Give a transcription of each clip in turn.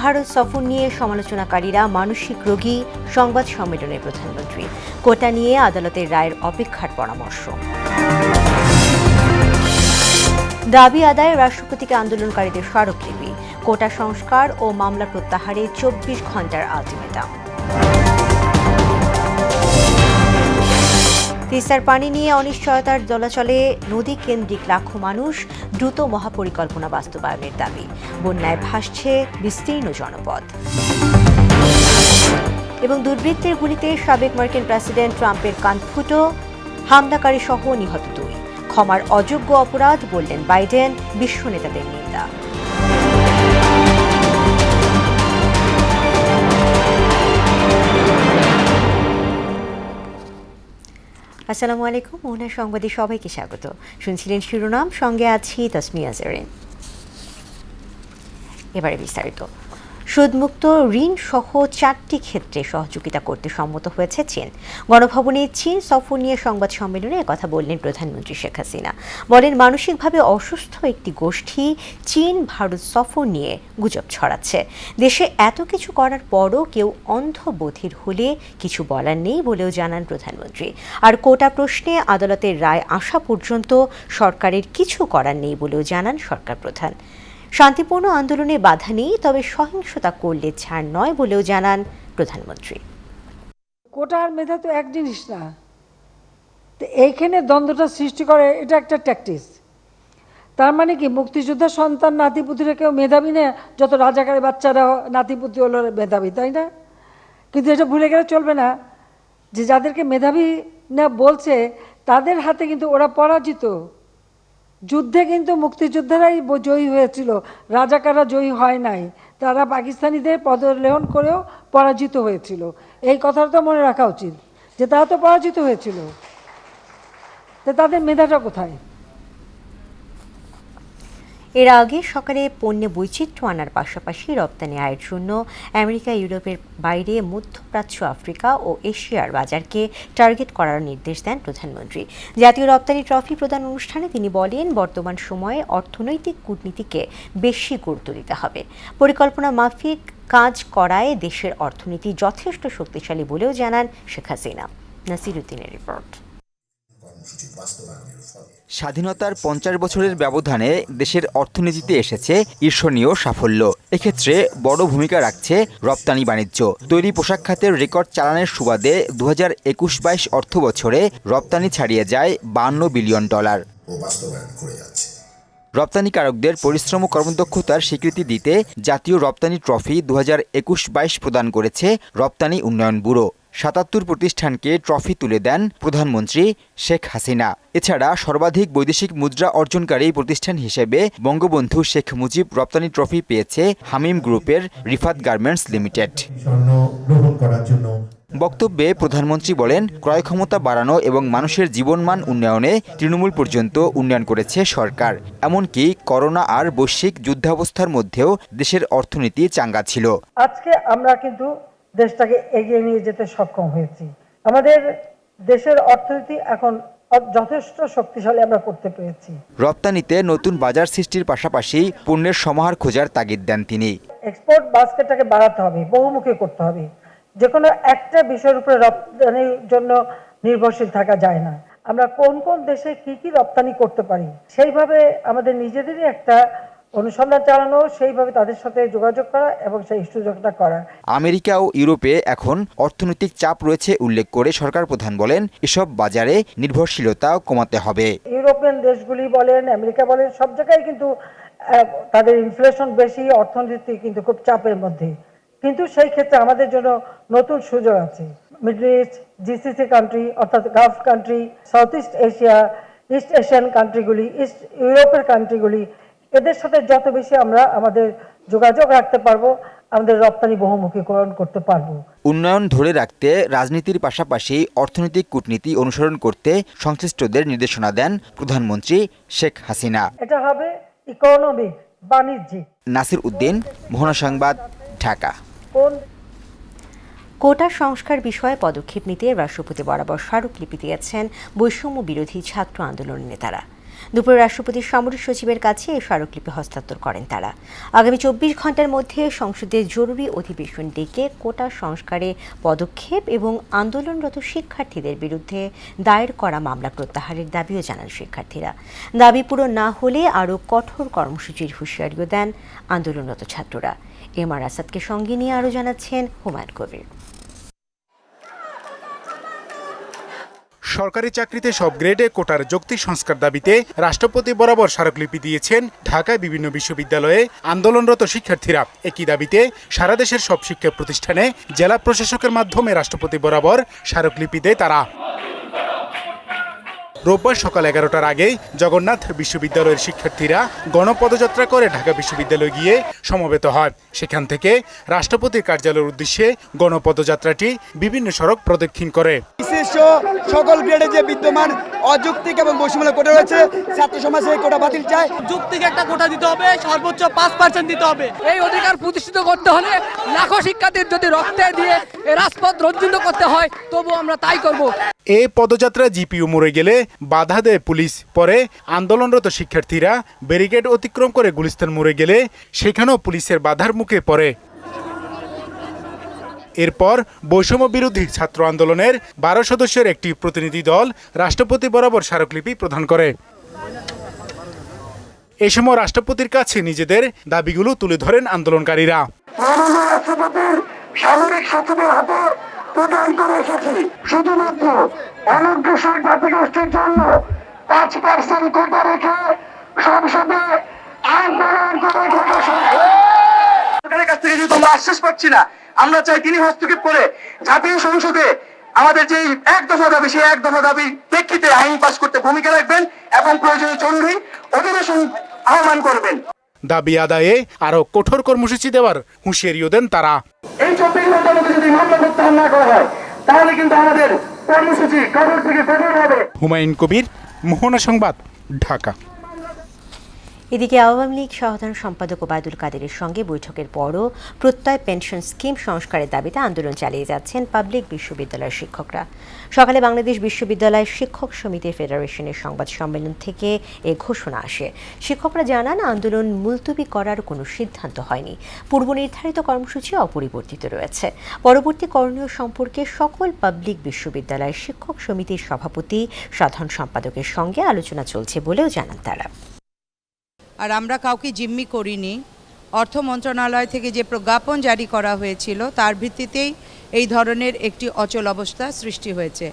ভারত সফর নিয়ে সমালোচনাকারীরা মানসিক রোগী, সংবাদ সম্মেলনে প্রধানমন্ত্রী। কোটা নিয়ে আদালতের রায়ের অপেক্ষার পরামর্শ। দাবি আদায়ে রাষ্ট্রপতিকে আন্দোলনকারীদের স্মারকলিপি। কোটা সংস্কার ও মামলা প্রত্যাহারে 24 ঘণ্টার আলটিমেটাম। তিস্তার পানি নিয়ে অনিশ্চয়তার দোলাচলে নদী কেন্দ্রিক লাখো মানুষ, দ্রুত মহাপরিকল্পনা বাস্তবায়নের দাবি। বন্যায় ভাসছে বিস্তীর্ণ জনপদ। এবং দুর্বৃত্তের গুলিতে সাবেক মার্কিন প্রেসিডেন্ট ট্রাম্পের কান ফুটো, হামলাকারী সহ নিহত 2। ক্ষমার অযোগ্য অপরাধ বললেন বাইডেন, বিশ্ব নেতাদের নিন্দা। আসসালামু আলাইকুম, মোহনা সংবাদে সবাইকে স্বাগত। শুনছিলেন শিরোনাম, সঙ্গে আছি তাসমিয়া জেরিন। এবারে বিস্তারিত। সুদমুক্ত ঋণ সহ 4টি ক্ষেত্রে সহযোগিতা করতে সম্মত হয়েছে চীন। গণভবনে চীন সফর নিয়ে সংবাদ সম্মেলনে একথা বললেন প্রধানমন্ত্রী শেখ হাসিনা। বলেন, মানসিকভাবে অসুস্থ একটি গোষ্ঠী চীন ভারত সফর নিয়ে গুজব ছড়াচ্ছে। দেশে এত কিছু করার পরও কেউ অন্ধ বধির হলে কিছু বলার নেই বলেও জানান প্রধানমন্ত্রী। আর কোটা প্রশ্নে আদালতের রায় আসা পর্যন্ত সরকারের কিছু করার নেই বলেও জানান সরকার প্রধান। শান্তিপূর্ণ আন্দোলনে বাধা নেই, তবে সহিংসতা করলে ছাড় নয় বলেও জানান প্রধানমন্ত্রী। কোটার মেধা তো এক জিনিস না, তো এইখানে দ্বন্দ্বটা সৃষ্টি করে, এটা একটা ট্যাকটিস। তার মানে কি, মুক্তিযোদ্ধার সন্তান নাতিপুতিরা কেউ মেধাবী না, যত রাজাকারের বাচ্চারা নাতিপুতি হলো মেধাবী, তাই না? কিন্তু এটা ভুলে গেলে চলবে না যে যাদেরকে মেধাবী না বলছে তাদের হাতে কিন্তু ওরা পরাজিত। যুদ্ধে কিন্তু মুক্তিযোদ্ধারাই জয়ী হয়েছিল, রাজাকাররা জয়ী হয় নাই। তারা পাকিস্তানিদের পদলেহন করেও পরাজিত হয়েছিল। এই কথাটা তো মনে রাখা উচিত যে তারা তো পরাজিত হয়েছিল, তো তাদের মেধাটা কোথায়? এর আগে সকালে পণ্যে বৈচিত্র্য আনার পাশাপাশি রপ্তানি আয়ের জন্য আমেরিকা, ইউরোপের বাইরে মধ্যপ্রাচ্য, আফ্রিকা ও এশিয়ার বাজারকে টার্গেট করার নির্দেশ দেন প্রধানমন্ত্রী। জাতীয় রপ্তানি ট্রফি প্রদান অনুষ্ঠানে তিনি বলেন, বর্তমান সময়ে অর্থনৈতিক কূটনীতিকে বেশি গুরুত্ব দিতে হবে। পরিকল্পনা মাফিক কাজ করায় দেশের অর্থনীতি যথেষ্ট শক্তিশালী বলেও জানান শেখ হাসিনা। নাসির উদ্দিনের রিপোর্ট। স্বাধীনতার 50 বছরের ব্যবধানে দেশের অর্থনীতিতে এসেছে ঈর্ষণীয় সাফল্য। এক্ষেত্রে বড় ভূমিকা রাখছে রপ্তানি বাণিজ্য। তৈরি পোশাক খাতের রেকর্ড চালানের সুবাদে 2021-22 অর্থ বছরে রপ্তানি ছাড়িয়ে যায় $52 বিলিয়ন। রপ্তানিকারকদের পরিশ্রম ও কর্মদক্ষতার স্বীকৃতি দিতে জাতীয় রপ্তানি ট্রফি 2021-22 প্রদান করেছে রপ্তানি উন্নয়ন ব্যুরো। 77 প্রতিষ্ঠানকে ট্রফি তুলে দেন প্রধানমন্ত্রী শেখ হাসিনা। এছাড়া সর্বাধিক বৈদেশিক মুদ্রা অর্জনকারী প্রতিষ্ঠান হিসেবে বঙ্গবন্ধু শেখ মুজিব রপ্তানি ট্রফি পেয়েছে হামিম গ্রুপের রিফাত গার্মেন্টস লিমিটেড। বক্তব্যে প্রধানমন্ত্রী বলেন, ক্রয় ক্ষমতা বাড়ানো এবং মানুষের জীবনমান উন্নয়নে তৃণমূল পর্যন্ত উন্নয়ন করেছে সরকার। এমনকি করোনা আর বৈশ্বিক যুদ্ধাবস্থার মধ্যেও দেশের অর্থনীতি চাঙ্গা ছিল। আজকে আমরা কিন্তু দেশটাকে এগিয়ে নিয়ে যেতে সক্ষম হয়েছি। আমাদের দেশের অর্থনীতি এখন যথেষ্ট শক্তিশালী আমরা করতে পেরেছি। রপ্তানিতে নতুন বাজার সৃষ্টির পাশাপাশি পণ্যের সমাহার খোঁজার তাগিদ দেন তিনি। এক্সপোর্ট বাস্কেটটাকে বাড়াতে হবে, বহুমুখী করতে হবে। যে কোনো একটা বিষয়ের উপরে রপ্তানির জন্য নির্ভরশীল থাকা যায় না। আমরা কোন কোন দেশে কি কি রপ্তানি করতে পারি, সেইভাবে আমাদের নিজেদেরই একটা অনুসন্ধান চালানো, সেইভাবে তাদের সাথে যোগাযোগ করা এবং সেই সুযোগটা করা। আমেরিকা ও ইউরোপে এখন অর্থনৈতিক চাপ রয়েছে উল্লেখ করে সরকার প্রধান বলেন, এসব বাজারে নির্ভরশীলতা কমাতে হবে। ইউরোপিয়ান দেশগুলি বলেন, আমেরিকা বলেন, সব জায়গায় কিন্তু তাদের ইনফ্লেশন বেশি, অর্থনীতি কিন্তু খুব চাপের মধ্যে। কিন্তু সেই ক্ষেত্রে আমাদের জন্য নতুন সুযোগ আছে। মিডল ইস্ট, জিসিসি কান্ট্রি অর্থাৎ gulf country, south east Asia, east Asian কান্ট্রিগুলি, ইস্ট ইউরোপের কান্ট্রিগুলি, এদের সাথে যত বেশি আমরা আমাদের যোগাযোগ রাখতে পারবো, আমাদের রপ্তানি বহুমুখীকরণ করতে পারবো। উন্নয়ন ধরে রাখতে রাজনীতির পাশাপাশি অর্থনৈতিক কূটনীতি অনুসরণ করতে সংশ্লিষ্টদের নির্দেশনা দেন প্রধানমন্ত্রী শেখ হাসিনা। এটা হবে ইকোনমিক, বাণিজ্যিক। নাসির উদ্দিন, মোহনা সংবাদ, ঢাকা। কোটা সংস্কার বিষয়ে পদক্ষেপ নিতে রাষ্ট্রপতি বরাবর স্মারকলিপি দিয়েছেন বৈষম্য বিরোধী ছাত্র আন্দোলনের নেতারা। দুপুরে রাষ্ট্রপতির সামরিক সচিবের কাছে এই স্মারকলিপি হস্তান্তর করেন তারা। আগামী 24 ঘন্টার মধ্যে সংসদে জরুরি অধিবেশন ডেকে কোটা সংস্কারে পদক্ষেপ এবং আন্দোলনরত শিক্ষার্থীদের বিরুদ্ধে দায়ের করা মামলা প্রত্যাহারের দাবিও জানান শিক্ষার্থীরা। দাবি পূরণ না হলে আরও কঠোর কর্মসূচির হুঁশিয়ারিও দেন আন্দোলনরত ছাত্ররা। এম আর আসাদকে সঙ্গে নিয়ে আরও জানাচ্ছেন হুমায়ুন কবির। সরকারি চাকরিতে সব গ্রেডে কোটার যৌক্তিক সংস্কার দাবিতে রাষ্ট্রপতি বরাবর স্মারকলিপি দিয়েছেন ঢাকায় বিভিন্ন বিশ্ববিদ্যালয়ে আন্দোলনরত শিক্ষার্থীরা। একই দাবিতে সারা দেশের সব শিক্ষা প্রতিষ্ঠানে জেলা প্রশাসকের মাধ্যমে রাষ্ট্রপতি বরাবর স্মারকলিপি দেয় তারা। রোববার সকাল 11টার আগেই জগন্নাথ বিশ্ববিদ্যালয়ের শিক্ষার্থীরা গণপদযাত্রা করে ঢাকা বিশ্ববিদ্যালয়ে গিয়ে সমবেত হয়। সেখান থেকে রাষ্ট্রপতির কার্যালয়ের উদ্দেশ্যে গণপদযাত্রাটি বিভিন্ন সড়ক প্রদক্ষিণ করে। সকল গ্রেডে যে বিদ্যমান অযৌক্তিক এবং বৈষম্যমূলক কোটা রয়েছে, ছাত্র সমাজ এই কোটা বাতিল চায়। যৌক্তিক একটা কোটা দিতে হবে, সর্বোচ্চ 5% দিতে হবে। এই অধিকার প্রতিষ্ঠিত করতে হলে লাখো শিক্ষার্থীর যদি রক্তে দিয়ে রাজপথ রঞ্জিত করতে হয়, তবু আমরা তাই করব। এই পদযাত্রা জিপিইউ মোড়ে গেলে বাধা দেয় পুলিশ। পরে আন্দোলনরত শিক্ষার্থীরা ব্যারিকেড অতিক্রম করে গুলিস্তান মোড়ে গেলে সেখানেও পুলিশের বাধার মুখে পড়ে। এরপর বৈষম্য বিরোধী ছাত্র আন্দোলনের 12 সদস্যের একটি প্রতিনিধি দল রাষ্ট্রপতি বরাবর স্মারকলিপি প্রদান করে। এ সময় রাষ্ট্রপতির কাছে নিজেদের দাবিগুলো তুলে ধরেন আন্দোলনকারীরা। প্রদান করে এসেছি শুধুমাত্র অনগ্রসর জাতিগোষ্ঠীর জন্য 5% কোটা রেখে সংসদে আন্দোলন করে সরকারের কাছ থেকে যেহেতু আমরা আশ্বাস পাচ্ছি না, আমরা চাই তিনি হস্তক্ষেপ করে জাতীয় সংসদে আমাদের যে এক দফা দাবি, সেই এক দফা দাবির প্রেক্ষিতে আইন পাস করতে ভূমিকা রাখবেন এবং প্রয়োজনীয় জরুরি অধিবেশন আহ্বান করবেন। দাবি আদায়ে আরো কঠোর কর্মসূচি দেওয়ার হুঁশিয়ারিও দেন তারা। এই 24 ঘন্টার মধ্যে যদি মামলা প্রত্যাহার না করা হয়, তাহলে কিন্তু আমাদের কর্মসূচি কঠোর থেকে কঠোর হবে। হুমায়ুন কবির, মোহনা সংবাদ, ঢাকা। এদিকে আওয়ামী লীগ সাধারণ সম্পাদক ওবায়দুল কাদেরের সঙ্গে বৈঠকের পরও প্রত্যয় পেনশন স্কিম সংস্কারের দাবিতে আন্দোলন চালিয়ে যাচ্ছেন পাবলিক বিশ্ববিদ্যালয়ের শিক্ষকরা। সকালে বাংলাদেশ বিশ্ববিদ্যালয় শিক্ষক সমিতি ফেডারেশনের সংবাদ সম্মেলন থেকে এ ঘোষণা আসে। শিক্ষকরা জানান, আন্দোলন মুলতবি করার কোনো সিদ্ধান্ত হয়নি। পূর্ব নির্ধারিত কর্মসূচি অপরিবর্তিত রয়েছে। পরবর্তী করণীয় সম্পর্কে সকল পাবলিক বিশ্ববিদ্যালয়ের শিক্ষক সমিতির সভাপতি, সাধারণ সম্পাদকের সঙ্গে আলোচনা চলছে বলেও জানান তারা। আর আমরা কাউকে জিম্মি করিনি। অর্থ মন্ত্রণালয় থেকে যে প্রজ্ঞাপন জারি করা হয়েছিল তার ভিত্তিতেই এই ধরনের একটি অচল অবস্থা সৃষ্টি হয়েছে।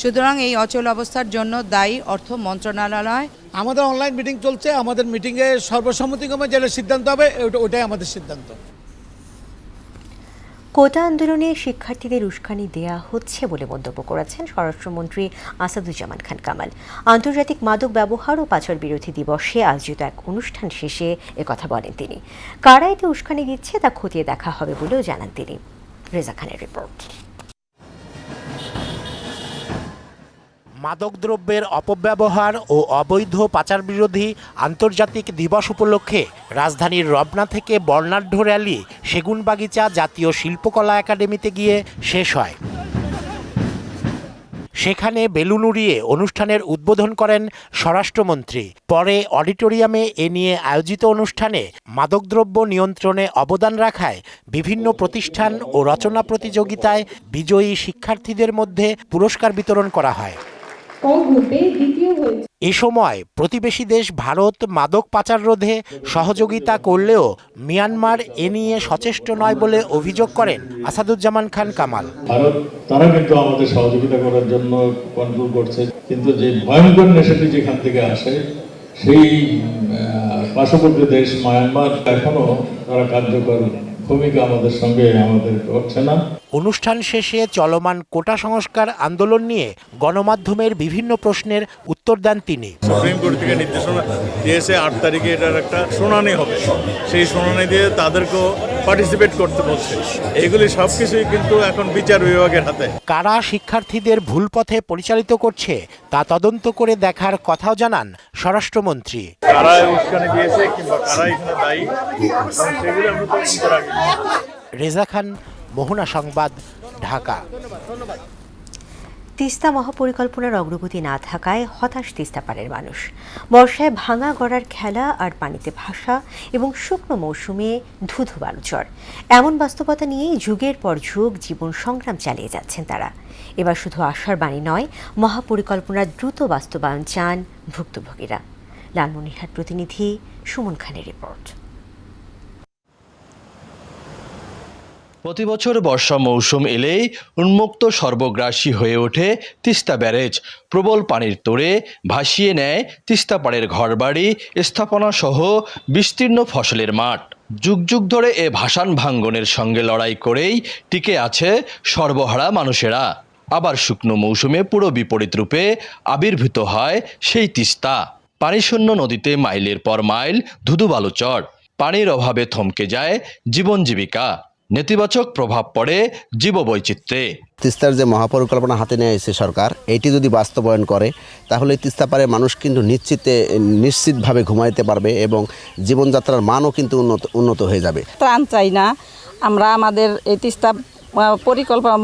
সুতরাং এই অচল অবস্থার জন্য দায়ী অর্থ মন্ত্রণালয়। আমাদের অনলাইন মিটিং চলছে, আমাদের মিটিংয়ে সর্বসম্মতিক্রমে যেটা সিদ্ধান্ত হবে ওটাই আমাদের সিদ্ধান্ত। কোটা আন্দোলনে শিক্ষার্থীদের উস্কানি দেয়া হচ্ছে বলে মন্তব্য করেছেন স্বরাষ্ট্রমন্ত্রী আসাদুজ্জামান খান কামাল। আন্তর্জাতিক মাদক ব্যবহার ও পাচার বিরোধী দিবসে আয়োজিত এক অনুষ্ঠান শেষে একথা বলেন তিনি। কারা এতে উস্কানি দিচ্ছে তা খতিয়ে দেখা হবে বলেও জানান তিনি। রেজা খানের রিপোর্ট। মাদকদ্রব্যের অপব্যবহার ও অবৈধ পাচার বিরোধী আন্তর্জাতিক দিবস উপলক্ষে রাজধানীর রমনা থেকে বর্ণাঢ্য র্যালি সেগুনবাগিচা জাতীয় শিল্পকলা একাডেমিতে গিয়ে শেষ হয়। সেখানে বেলুন উড়িয়ে অনুষ্ঠানের উদ্বোধন করেন স্বরাষ্ট্রমন্ত্রী। পরে অডিটোরিয়ামে এ নিয়ে আয়োজিত অনুষ্ঠানে মাদকদ্রব্য নিয়ন্ত্রণে অবদান রাখায় বিভিন্ন প্রতিষ্ঠান ও রচনা প্রতিযোগিতায় বিজয়ী শিক্ষার্থীদের মধ্যে পুরস্কার বিতরণ করা হয়। এ সময় প্রতিবেশী দেশ ভারত মাদক পাচার রোধে সহযোগিতা করলেও মিয়ানমার এ নিয়ে সচেষ্ট নয় বলে অভিযোগ করেন আসাদুজ্জামান খান কামাল। ভারত তারা কিন্তু আমাদের সহযোগিতা করার জন্য কন্ট্রোল করছে, কিন্তু যে ভয়ঙ্কর নেশাটি যেখান থেকে আসে সেই পার্শ্ববর্তী দেশ মায়ানমার এখনো তারা কার্যকর ভূমিকা আমাদের সঙ্গে করছে না। অনুষ্ঠান শেষে চলমান কোটা সংস্কার আন্দোলন নিয়ে গণমাধ্যমের বিভিন্ন প্রশ্নের উত্তর দেন তিনি। সুপ্রিম কোর্ট থেকে নির্দেশনা দিয়েছে 8 তারিখে এটার একটা শুনানি হবে, সেই শুনানি দিয়ে তাদেরকেও পার্টিসিপেট করতে বলছে। এগুলি সবকিছুই কিন্তু এখন বিচার বিভাগের হাতে। কারা শিক্ষার্থীদের ভুল পথে পরিচালিত করছে তা তদন্ত করে দেখার কথাও জানান স্বরাষ্ট্রমন্ত্রী। কারা উস্কানি দিয়েছে কিংবা কারা এখানে দায়ী, সেগুলো আমরা তদন্ত রাখি। রেজা খান, মোহনা সংবাদ, ঢাকা। তিস্তা মহাপরিকল্পনার অগ্রগতি না থাকায় হতাশ তিস্তাপাড়ের মানুষ। বর্ষায় ভাঙা গড়ার খেলা আর পানিতে ভাসা এবং শুকনো মৌসুমে ধুধু বালুচর, এমন বাস্তবতা নিয়েই যুগের পর যুগ জীবন সংগ্রাম চালিয়ে যাচ্ছেন তারা। এবার শুধু আশার বাণী নয়, মহাপরিকল্পনার দ্রুত বাস্তবায়ন চান ভুক্তভোগীরা। লালমনিরহাট প্রতিনিধি সুমন খানের রিপোর্ট। প্রতি বছর বর্ষা মৌসুম এলেই উন্মুক্ত সর্বগ্রাসী হয়ে ওঠে তিস্তা ব্যারেজ। প্রবল পানির তোড়ে ভাসিয়ে নেয় তিস্তাপাড়ের ঘরবাড়ি, স্থাপনা সহ বিস্তীর্ণ ফসলের মাঠ। যুগ যুগ ধরে এ ভাসান ভাঙ্গনের সঙ্গে লড়াই করেই টিকে আছে সর্বহারা মানুষেরা। আবার শুকনো মৌসুমে পুরো বিপরীত রূপে আবির্ভূত হয় সেই তিস্তা। পানিশূন্য নদীতে মাইলের পর মাইল ধুধু বালুচর, পানির অভাবে থমকে যায় জীবন জীবিকা। নেতিবাচক প্রভাব পড়ে জীববৈচিত্র্যে। তিস্তার যে মহাপরিকল্পনা হাতে নিয়েছে সরকার, এটি যদি বাস্তবায়ন করে তাহলে তিস্তাপাড়ে মানুষ কিন্তু নিশ্চিতভাবে ঘুমাইতে পারবে এবং জীবনযাত্রার মানও কিন্তু উন্নত হয়ে যাবে। ত্রাণ চাই না, আমরা আমাদের এই তিস্তা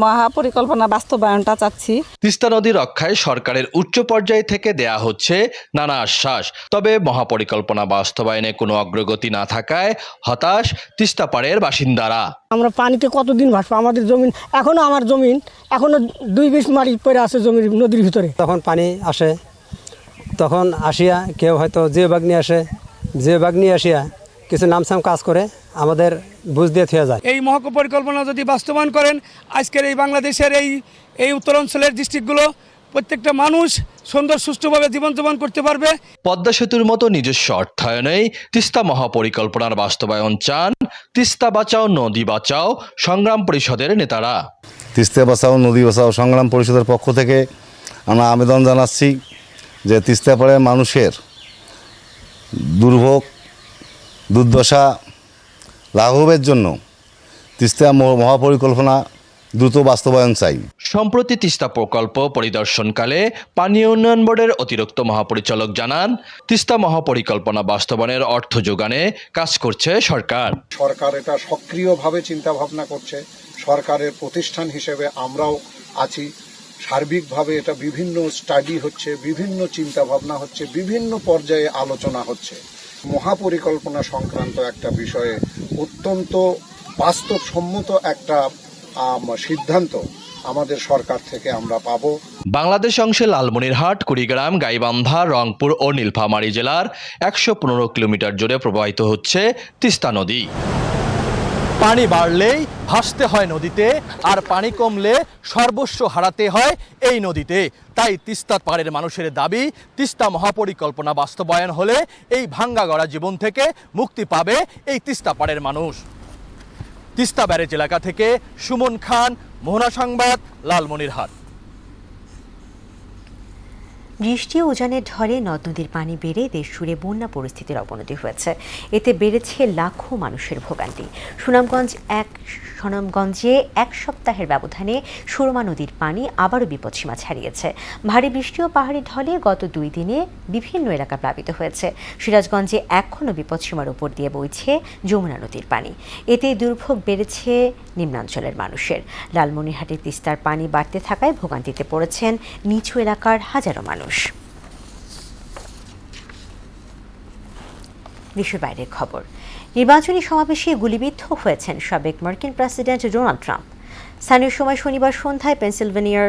মহাপরিকল্পনা বাস্তবায়নটা চাচ্ছি। তিস্তা নদী রক্ষায় সরকারের উচ্চ পর্যায় থেকে দেয়া হচ্ছে নানা আশ্বাস, তবে মহাপরিকল্পনা বাস্তবায়নে কোনো অগ্রগতি না থাকায় হতাশ তিস্তাপাড়ের বাসিন্দারা। আমরা পানিতে কতদিন ভাসবো? আমাদের জমিন আমার জমিন এখনো 2-20 মারি পড়ে আছে জমির নদীর ভিতরে। তখন পানি আসে, তখন আসিয়া কেউ হয়তো যে বাগ নিয়ে আসিয়া কিছু নামসাম কাজ করে আমাদের বুঝ দিয়ে থেকে যায়। এই মহাপরিকল্পনা যদি বাস্তবায়ন করেন, আজকের এই বাংলাদেশের এই উত্তরাঞ্চলের ডিস্ট্রিক্টগুলো প্রত্যেকটা মানুষ সুন্দর সুষ্ঠুভাবে জীবনযাপন করতে পারবে। পদ্মা সেতুর মতো নিজস্ব অর্থায়নেই তিস্তা মহাপরিকল্পনার বাস্তবায়ন চান তিস্তা বাঁচাও নদী বাঁচাও সংগ্রাম পরিষদের নেতারা। তিস্তা বাঁচাও নদী বাঁচাও সংগ্রাম পরিষদের পক্ষ থেকে আমরা আবেদন জানাচ্ছি যে তিস্তাপাড়ের মানুষের দুর্ভোগ দুর্দশা লাঘবের জন্য তিস্তা মহাপরিকল্পনা দ্রুত বাস্তবায়ন চাই। সম্প্রতি তিস্তা প্রকল্প পরিদর্শনকালে পানি উন্নয়ন বোর্ডের অতিরিক্ত মহাপরিচালক জানান, তিস্তা মহাপরিকল্পনা বাস্তবায়নের অর্থ যোগানে কাজ করছে সরকার। সরকার এটা সক্রিয়ভাবে চিন্তা ভাবনা করছে। সরকারের প্রতিষ্ঠান হিসেবে আমরাও আছি। সার্বিকভাবে এটা বিভিন্ন স্টাডি হচ্ছে, বিভিন্ন চিন্তা ভাবনা হচ্ছে, বিভিন্ন পর্যায়ে আলোচনা হচ্ছে। মহাপরিকল্পনা সংক্রান্ত একটা বিষয়ে অত্যন্ত বাস্তবসম্মত একটা সিদ্ধান্ত আমাদের সরকার থেকে আমরা পাবো। বাংলাদেশ অংশে লালমনিরহাট, কুড়িগ্রাম, গাইবান্ধা, রংপুর ও নীলফামারী জেলার 115 কিলোমিটার জুড়ে প্রবাহিত হচ্ছে তিস্তা নদী। পানি বাড়লেই ভাসতে হয় নদীতে, আর পানি কমলে সর্বস্ব হারাতে হয় এই নদীতে। তাই তিস্তা পাড়ের মানুষের দাবি, তিস্তা মহাপরিকল্পনা বাস্তবায়ন হলে এই ভাঙ্গা গড়া জীবন থেকে মুক্তি পাবে এই তিস্তা পাড়ের মানুষ। তিস্তা ব্যারেজ এলাকা থেকে সুমন খান, মোহনা সংবাদ, লালমনিরহাট। বৃষ্টি ও উজানের ঝড়ে নদ নদীর পানি বেড়ে দেশ জুড়ে বন্যা পরিস্থিতির অবনতি হয়েছে। এতে বেড়েছে লাখো মানুষের ভোগান্তি। সুনামগঞ্জে এক সপ্তাহের ব্যবধানে সুরমা নদীর পানি আবারও বিপদসীমা ছাড়িয়েছে। ভারী বৃষ্টি ও পাহাড়ি ঢলে গত 2 দিনে বিভিন্ন এলাকা প্লাবিত হয়েছে। সিরাজগঞ্জে এখনও বিপদসীমার উপর দিয়ে বইছে যমুনা নদীর পানি। এতে দুর্ভোগ বেড়েছে নিম্নাঞ্চলের মানুষের। লালমনিরহাটে তিস্তার পানি বাড়তে থাকায় ভোগান্তিতে পড়েছেন নিচু এলাকার হাজারো মানুষ। দেশের বাইরের খবর। নির্বাচনী সমাবেশে গুলিবিদ্ধ হয়েছেন সাবেক মার্কিন প্রেসিডেন্ট ডোনাল্ড ট্রাম্প। স্থানীয় সময় শনিবার সন্ধ্যায় পেনসিলভেনিয়ার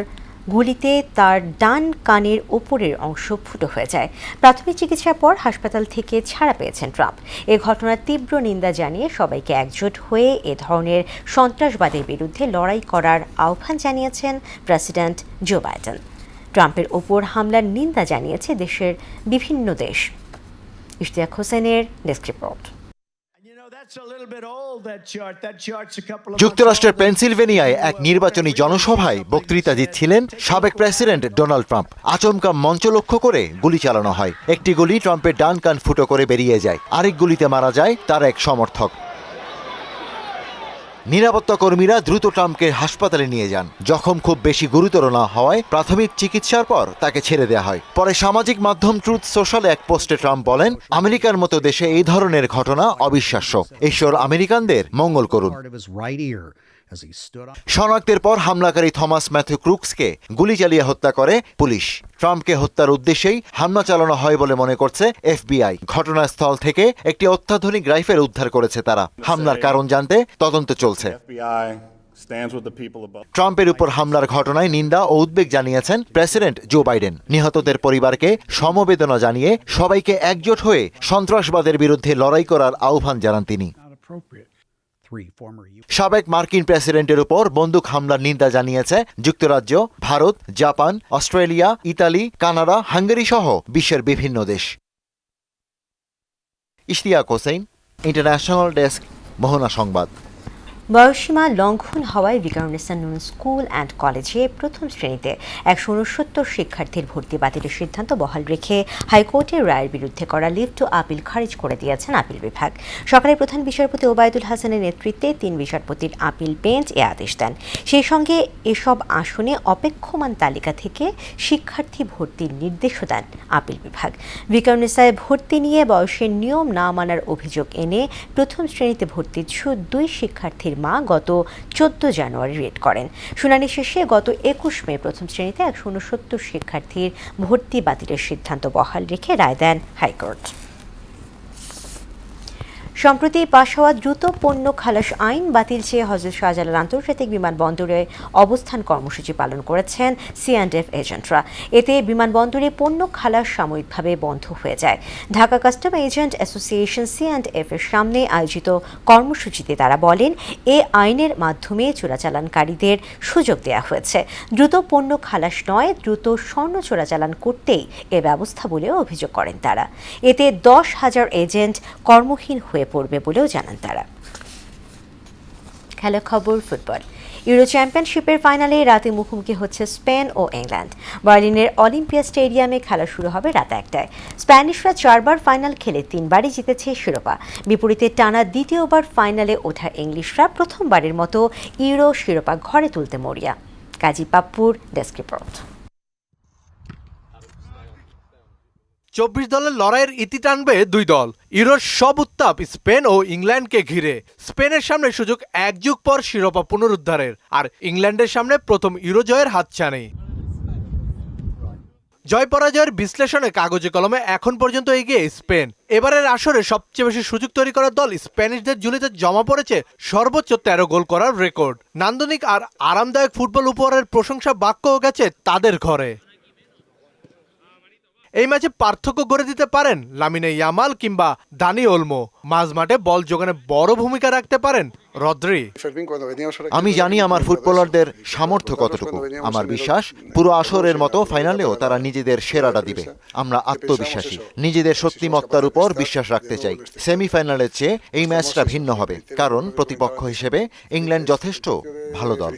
গুলিতে তার ডান কানের ওপরের অংশ ফুটো হয়ে যায়। প্রাথমিক চিকিৎসার পর হাসপাতাল থেকে ছাড়া পেয়েছেন ট্রাম্প। এ ঘটনার তীব্র নিন্দা জানিয়ে সবাইকে একজোট হয়ে এ ধরনের সন্ত্রাসবাদের বিরুদ্ধে লড়াই করার আহ্বান জানিয়েছেন প্রেসিডেন্ট জো বাইডেন। ট্রাম্পের ওপর হামলার নিন্দা জানিয়েছে দেশের বিভিন্ন দেশ। ইশতিয়াক হোসেনের ডেস্ক রিপোর্ট। যুক্তরাষ্ট্রের পেনসিলভেনিয়ায় এক নির্বাচনী জনসভায় বক্তৃতা দিচ্ছিলেন সাবেক প্রেসিডেন্ট ডোনাল্ড ট্রাম্প। আচমকা মঞ্চ লক্ষ্য করে গুলি চালানো হয়। একটি গুলি ট্রাম্পের ডান কান ফুটো করে বেরিয়ে যায়, আরেক গুলিতে মারা যায় তার এক সমর্থক। নিরাপত্তা কর্মীরা দ্রুত ট্রাম্পকে হাসপাতালে নিয়ে যান। জখম খুব বেশি গুরুতর না হওয়ায় প্রাথমিক চিকিৎসার পর তাকে ছেড়ে দেওয়া হয়। পরে সামাজিক মাধ্যম ট্রুথ সোশ্যালে এক পোস্টে ট্রাম্প বলেন, আমেরিকার মতো দেশে এই ধরনের ঘটনা অবিশ্বাস্য। ঈশ্বর আমেরিকানদের মঙ্গল করুন। শনাক্তের পর হামলাকারী থমাস ম্যাথিউ ক্রুকসকে গুলি চালিয়ে হত্যা করে পুলিশ। ট্রাম্পকে হত্যার উদ্দেশ্যেই হামলা চালানো হয় বলে মনে করছে এফবিআই। ঘটনাস্থল থেকে একটি অত্যাধুনিক রাইফেল উদ্ধার করেছে তারা। হামলার কারণ জানতে তদন্ত চলছে। ট্রাম্পের উপর হামলার ঘটনায় নিন্দা ও উদ্বেগ জানিয়েছেন প্রেসিডেন্ট জো বাইডেন। নিহতদের পরিবারকে সমবেদনা জানিয়ে সবাইকে একজোট হয়ে সন্ত্রাসবাদের বিরুদ্ধে লড়াই করার আহ্বান জানান তিনি। সাবেক মার্কিন প্রেসিডেন্টের উপর বন্দুক হামলার নিন্দা জানিয়েছে যুক্তরাজ্য, Bharat, Japan, Australia, Italy, Canada, Hungary সহ বিশ্বের বিভিন্ন দেশ। ইশতিয়াক হোসেন, ইন্টারন্যাশনাল ডেস্ক, মোহনা সংবাদ। বয়সীমা লঙ্ঘন হওয়ায় ভিকারুন্নিসা নূন স্কুল অ্যান্ড কলেজে প্রথম শ্রেণীতে 169 শিক্ষার্থীর ভর্তি বাতিলের সিদ্ধান্ত বহাল রেখে হাইকোর্টের রায়ের বিরুদ্ধে করা লিভ টু আপিল খারিজ করে দিয়েছেন আপিল বিভাগ। সকালে প্রধান বিচারপতি ওবায়দুল হাসানের নেতৃত্বে 3 বিচারপতির আপিল বেঞ্চ এ আদেশ দেন। সেই সঙ্গে এসব আসনে অপেক্ষমান তালিকা থেকে শিক্ষার্থী ভর্তির নির্দেশও দেন আপিল বিভাগ। ভিকারুন্নিসায় ভর্তি নিয়ে বয়সের নিয়ম না মানার অভিযোগ এনে প্রথম শ্রেণীতে ভর্তি 2 শিক্ষার্থীর মা গত 14 জানুয়ারি রিট করেন। শুনানি শেষে গত 21 মে প্রথম শ্রেণীতে 169 শিক্ষার্থীর ভর্তি বাতিলের সিদ্ধান্ত বহাল রেখে রায় দেন হাইকোর্ট। সম্প্রতি পাশ হওয়া দ্রুত পণ্য খালাস আইন বাতিল চেয়ে হযরত শাহজালাল আন্তর্জাতিক বিমানবন্দরে অবস্থান কর্মসূচি পালন করেছেন C&F এজেন্টরা। এতে বিমানবন্দরে পণ্য খালাস সাময়িকভাবে বন্ধ হয়ে যায়। Dhaka custom agent association C&F এর সামনে আয়োজিত কর্মসূচিতে তারা বলেন, এ আইনের মাধ্যমে চোরাচালানকারীদের সুযোগ দেওয়া হয়েছে। দ্রুত পণ্য খালাস নয়, দ্রুত স্বর্ণ চোরাচালান করতেই এ ব্যবস্থা বলেও অভিযোগ করেন তারা। এতে 10,000 এজেন্ট কর্মহীন হয়ে পড়বে বলেও জানান তারা। খেলা খবর ফুটবল। ইউরো চ্যাম্পিয়নশিপের ফাইনালে রাতে মুখোমুখি হচ্ছে স্পেন ও ইংল্যান্ড। বার্লিনের অলিম্পিয়া স্টেডিয়ামে খেলা শুরু হবে রাত 1টায়। স্প্যানিশরা 4বার ফাইনাল খেলে 3বারই জিতেছে শিরোপা। বিপরীতে টানা দ্বিতীয়বার ফাইনালে ওঠা ইংলিশরা প্রথমবারের মতো ইউরো শিরোপা ঘরে তুলতে মরিয়া। কাজী পাপ্পুর ডেস্ক রিপোর্ট। 24 দলের লড়াইয়ের ইতি টানবে 2 দল। ইউরোর সব উত্তাপ স্পেন ও ইংল্যান্ডকে ঘিরে। স্পেনের সামনে সুযোগ 1 যুগ পর শিরোপা পুনরুদ্ধারের, আর ইংল্যান্ডের সামনে প্রথম ইউরো জয়ের হাতছানি। জয় পরাজয়ের বিশ্লেষণে কাগজে কলমে এখন পর্যন্ত এগিয়ে স্পেন। এবারের আসরে সবচেয়ে বেশি সুযোগ তৈরি করার দল স্প্যানিশদের ঝুলিতে জমা পড়েছে সর্বোচ্চ 13 গোল করার রেকর্ড। নান্দনিক আর আরামদায়ক ফুটবল উপহারের প্রশংসা বাক্যও গেছে তাদের ঘরে। এই ম্যাচে পার্থক্য গড়ে দিতে পারেন লামিনে ইয়ামাল কিংবা দানি ওলমো। মাঝমাঠে বল যোগানে বড় ভূমিকা রাখতে পারেন রদ্রি। আমি জানি আমার ফুটবলারদের সামর্থ্য কতটুকু। আমার বিশ্বাস পুরো আসরের মতো ফাইনালেও তারা নিজেদের সেরাটা দিবে। আমরা আত্মবিশ্বাসী, নিজেদের শক্তিমত্তার উপর বিশ্বাস রাখতে চাই। সেমিফাইনালের চেয়ে এই ম্যাচটা ভিন্ন হবে, কারণ প্রতিপক্ষ হিসেবে ইংল্যান্ড যথেষ্ট ভালো দল।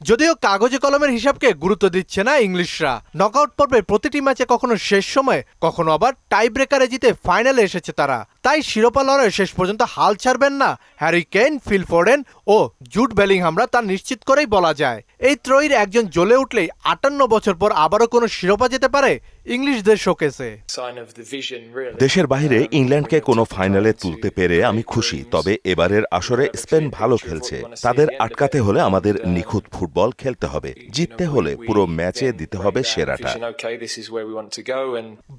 যদিও কাগজে কলমের হিসাবকে গুরুত্ব দিচ্ছে না ইংলিশরা। নকআউট পর্বে প্রতিটি ম্যাচে কখনো শেষ সময়, কখনো আবার টাই ব্রেকারে জিতে ফাইনালে এসেছে তারা। তাই শিরোপা লড়াই শেষ পর্যন্ত হাল ছাড়বেন না হ্যারি কেইন, ফিল ফোডেন ও জুড বেলিংহামরা, তা নিশ্চিত করেই বলা যায়। এই ত্রয়ীর একজন জ্বলে উঠলেই 58 বছর পর আবারও কোনো শিরোপা যেতে পারে ইংলিশদের শোকেসে। দেশের বাইরে ইংল্যান্ডকে কোনো ফাইনালে তুলতে পেরে আমি খুশি। তবে এবারের আসরে স্পেন ভালো খেলছে। তাদের আটকাতে হলে আমাদের নিখুঁত ফুটবল খেলতে হবে। জিততে হলে পুরো ম্যাচে দিতে হবে সেরাটা।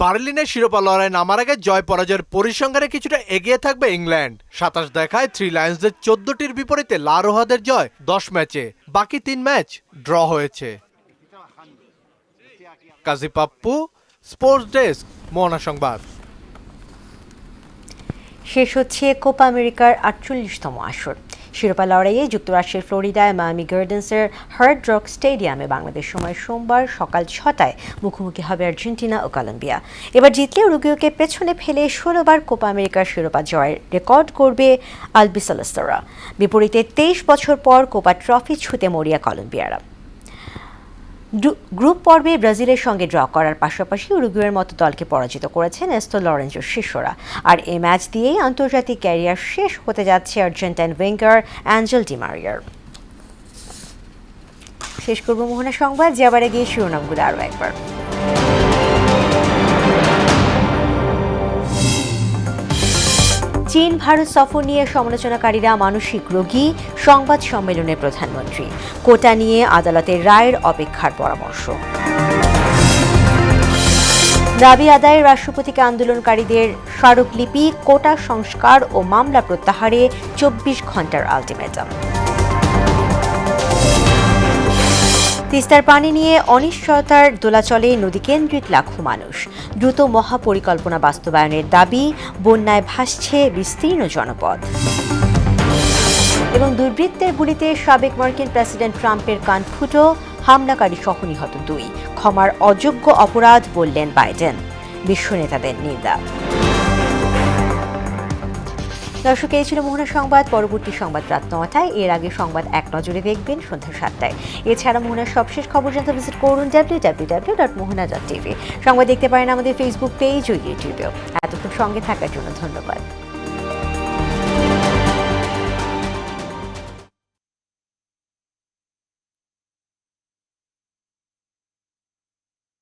বার্লিনের শিরোপা লড়াই নামার আগে জয় পরাজয়ের পরিসংখ্যানে কিছুটা এগিয়ে থাকবে ইংল্যান্ড। 27 দেখায় 3 লায়ন্সদের 14টির বিপরীতে লা রোহাদের জয় 10 ম্যাচে। বাকি 3 ম্যাচ ড্র হয়েছে। কাজী পাপ্পু, স্পোর্টস ডেস্ক, মোহনা সংবাদ। শেষ হচ্ছে কোপা আমেরিকার 48তম আসর। শিরোপা লড়াইয়ে যুক্তরাষ্ট্রের ফ্লোরিডায় মায়ামি গার্ডেন্সের হার্ড রক স্টেডিয়ামে বাংলাদেশ সময় সোমবার সকাল 6টায় মুখোমুখি হবে আর্জেন্টিনা ও কলম্বিয়া। এবার জিতলে উরুগুয়েকে পেছনে ফেলে 16বার কোপা আমেরিকার শিরোপা জয়ের রেকর্ড করবে আলবিসেলেস্তারা। বিপরীতে 23 বছর পর কোপা ট্রফি ছুঁতে মরিয়া কলম্বিয়ারা। গ্রুপ পর্বে ব্রাজিলের সঙ্গে ড্র করার পাশাপাশি উরুগুয়ের মতো দলকে পরাজিত করেছেন নেস্টর লরেঞ্জোর শিষ্যরা। আর এই ম্যাচ দিয়েই আন্তর্জাতিক ক্যারিয়ার শেষ হতে যাচ্ছে আর্জেন্টাইন উইঙ্গার অ্যাঞ্জেল ডি মারিয়ার। শেষ করব মোহনা সংবাদ, যাবার আগে শিরোনামগুলো আরও একবার। চীন ভারত সফর নিয়ে সমালোচনাকারীরা মানসিক রোগী, সংবাদ সম্মেলনে প্রধানমন্ত্রী। কোটা নিয়ে আদালতের রায়ের অপেক্ষার পরামর্শ। দাবি আদায়ে রাষ্ট্রপতিকে আন্দোলনকারীদের স্মারকলিপি, কোটা সংস্কার ও মামলা প্রত্যাহারে 24 ঘণ্টার আলটিমেটাম। তিস্তার পানি নিয়ে অনিশ্চয়তার দোলাচলে নদীকেন্দ্রিক লাখো মানুষ। দ্রুত মহাপরিকল্পনা বাস্তবায়নের দাবি, বন্যায় ভাসছে বিস্তীর্ণ জনপদ। এবং দুর্বৃত্তের গুলিতে সাবেক মার্কিন প্রেসিডেন্ট ট্রাম্পের কান ফুটো, হামলাকারী সহ নিহত 2। ক্ষমার অযোগ্য অপরাধ বললেন বাইডেন। বিশ্ব নেতাদের নিন্দা। দর্শক, এই ছিল মোহনা সংবাদ। পরবর্তী সংবাদ রাত 9টায়। এর আগে সংবাদ এক নজরে দেখবেন সন্ধ্যা 7টায়। এছাড়া মোহনার সবশেষ খবর জানতে ভিজিট করুন www.mohana.tv। সংবাদ দেখতে পারেন আমাদের ফেসবুক পেজ ও ইউটিউবেও। এতক্ষণ সঙ্গে থাকার জন্য ধন্যবাদ।